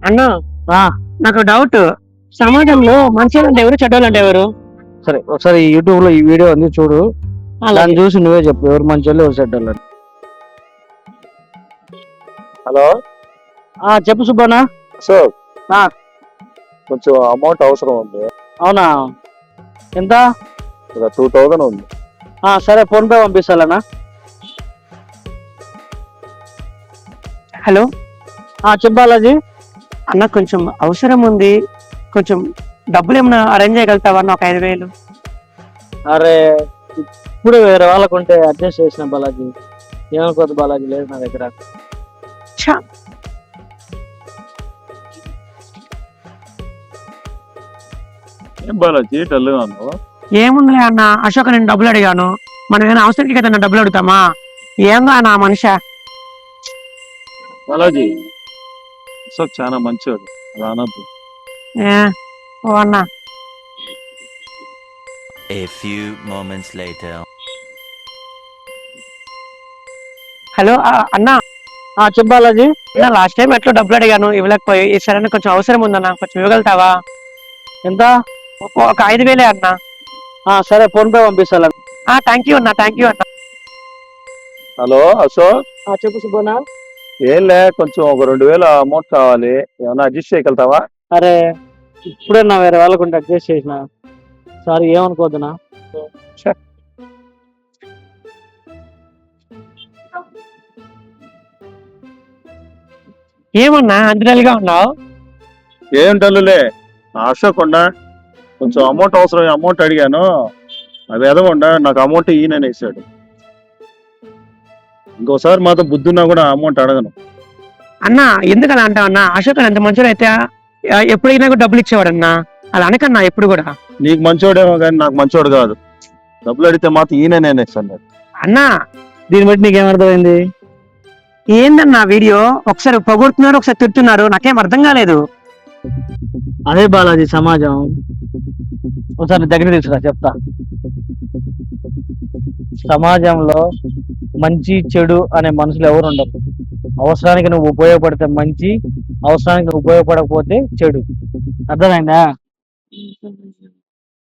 అన్నా ఆ నాకు డౌట్, సమాజంలో మంచి అంటే ఎవరు, చెడ్డోళ్ళు అంటే ఎవరు? సరే ఒకసారి యూట్యూబ్ లో ఈ వీడియో ఉంది చూడు. అలాగే. దాన్ని చూసి నువ్వే చెప్పు ఎవరు మంచోళ్ళు ఎవరు చెడ్డోళ్ళు అని. హలో చెప్పు సుబ్బన్న. అశోక్, ఆ. కొంచెం అమౌంట్ అవసరం ఉంది. అవునా, ఎంత? ఒక 2000 ఉంది. సరే ఫోన్ పే పంపిస్తాలన్నా. హలో చెప్పు బాలాజీ. అన్న, కొంచెం అవసరం ఉంది, కొంచెం డబ్బులు ఏమైనా అరేంజ్ చేయగలుగుతావా అన్న? ఒక 5,000. అరే ఇప్పుడు వేరే వాళ్ళకుంటే అడ్జస్ట్ చేసిన బాలాజీ, ఏమనుకోద్దు బాలాజీ, లేదు నా దగ్గర. ఛా, ఏం బాలాజీ డల్గా ఉన్నావు? ఏముందిలే అన్న, అశోక్ నేను డబ్బులు అడిగాను. మనం ఏమైనా అవసరానికి కదా డబ్బులు అడుగుతామా? ఏందో అన్న ఆ మనిషి. బాలాజీ, అశోక్ చాలా మంచివాడు, అలా అనొద్దు. ఏ, ఓ అన్న. A few moments later. Hello అన్న, చెప్పు బాలాజీ. లాస్ట్ టైం ఎట్లా డబ్బులు అడిగాను, ఇవ్వలేకపోయి. ఈ సరైన కొంచెం అవసరం ఉందన్న, కొంచెం ఇవ్వగలుగుతావా? ఎంత? ఒక 5,000 అన్న. సరే ఫోన్ పే పంపిస్తాను. థ్యాంక్ యూ అన్న, థ్యాంక్ యూ అన్న. హలో అశోక్, చెప్పు సుబ్బన్న. ఏంలే, కొంచెం ఒక 2000 అమౌంట్ కావాలి, ఏమన్నా అడ్జస్ట్ చేయగలుగుతావా? అరే ఇప్పుడే నా వేరే వాళ్ళకుంటే అడ్జస్ట్ చేసిన, సారీ ఏమనుకోవద్దునా. ఏమన్నా అంతగా ఉన్నావు? ఏం డల్లులే, అశోక్ ఉండా కొంచెం అమౌంట్ అవసరం, అమౌంట్ అడిగాను, అవి ఎదగకుండా నాకు అమౌంట్ ఈయన వేసాడు. ఇంకోసారి మాత్రం బుద్ధున్నా కూడా అమౌంట్ అడగను. అన్న ఎందుకు అలా అంటావు అన్న? అశోక్ ఎంత మంచిగా అయితే ఎప్పుడైనా కూడా డబ్బులు ఇచ్చేవాడు అన్న. అలా అనకన్నా ఎప్పుడు కూడా. నీకు మంచోడేమో కానీ నాకు మంచోడు కాదు. డబ్బులు అడిగితే మాత్రం ఈయన నేను ఇస్తాను. అన్న దీన్ని బట్టి నీకేమర్థమైంది? ఏందన్న వీడియో, ఒకసారి పొగుడుతున్నారు, ఒకసారి తిడుతున్నారు, నాకేం అర్థం కాలేదు. అదే బాలాజీ సమాజం. ఒకసారి దగ్గర తీసుకురా చెప్తా. సమాజంలో మంచి చెడు అనే మనుషులు ఎవరు ఉండరు. అవసరానికి నువ్వు ఉపయోగపడితే మంచి, అవసరానికి నువ్వు ఉపయోగపడకపోతే చెడు. అర్థమైందా?